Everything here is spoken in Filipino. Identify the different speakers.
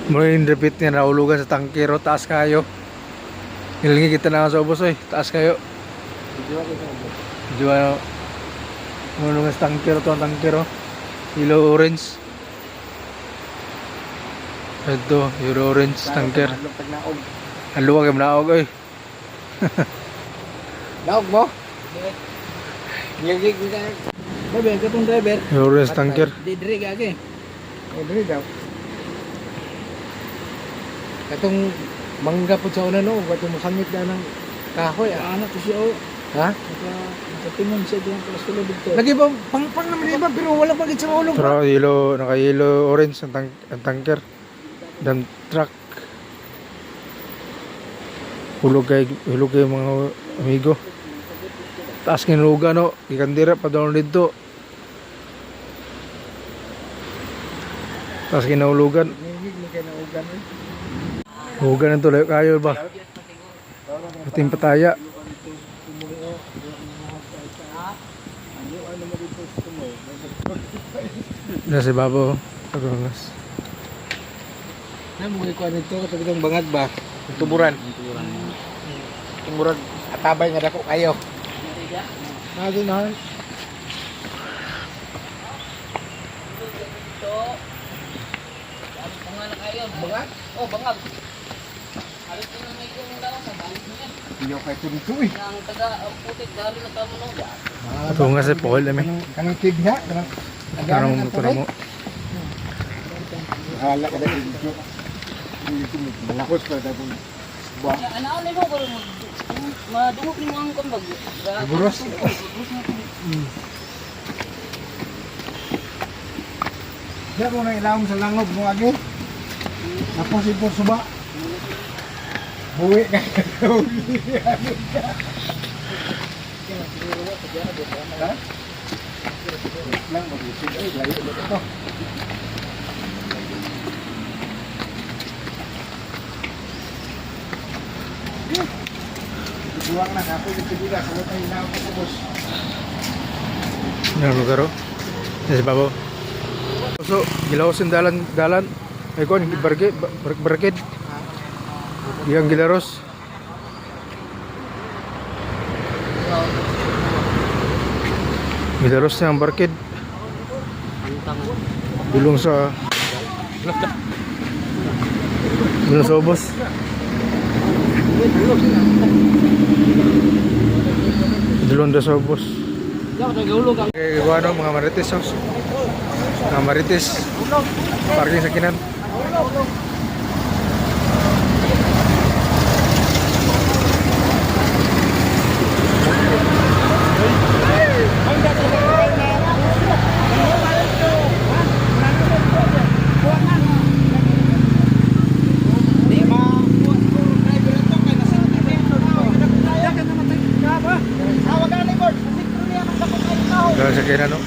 Speaker 1: Muna yung repeat niya, naulugan sa tangkero, taas kayo. Nilingi kita na sa ubos, taas kayo. Medyo ano, naulugan sa tangkero to, ang tangkero. Yellow orange. Ito, yellow orange, tangker. Ang luwag yung naog,
Speaker 2: Naog mo? Gigig ka. Driver, katong driver.
Speaker 1: Yellow orange, tangker.
Speaker 2: Didri gagi. Didri daw. Katong mangga po sa una no, katong masangit na ng kahoy. Anak ko siya o. Ha? Nakatingin siya doon sa sulod dito. Lagi ba, pang naman iba, pero wala pa sa ulong.
Speaker 1: Pero yellow, naka-yellow orange ang tangker. Dan truck. Hulog kay mga amigo. Taas kinuga no, ikandira pa doon dito. Taas kinahulugan. Hugan ng tuloy kayo ba? Ating pataya. Nasa babo. Tagongas.
Speaker 2: Na mo ko nito katong bangag ba? Tuburan. Tuburan atabay nga dako kayo. Nado na. Bangag? Oh, bangag. Halos na may kuning daw sa balik niya. Iyo kay dito eh. Ang taga putik dali na tamo no.
Speaker 1: Tagongas sa Paul ame.
Speaker 2: Kanang tigha,
Speaker 1: Karong mo.
Speaker 2: Hala ka dito. Malakos pa daw.
Speaker 3: Ano ulit mo ko madungog ni mo ang kambag.
Speaker 2: Buros. Diya ko na ilawang sa langob mo agi. Ako si po suba. Buwi ka. Ha? Lang mag-isip ay layo dito. Buwang na ako yung tibula sa lutay na ako sa bus.
Speaker 1: Ano karo? Nasa babo. So, gilawas yung dalan. Ay ko, barkid. Yang gilaros. Gilaros na ang barkid. Dulong sa ubos. Dulong da sa ubos. Okay, ano, mga marites. Mga marites. Parking sa kinan. Dahil sa kinan, no?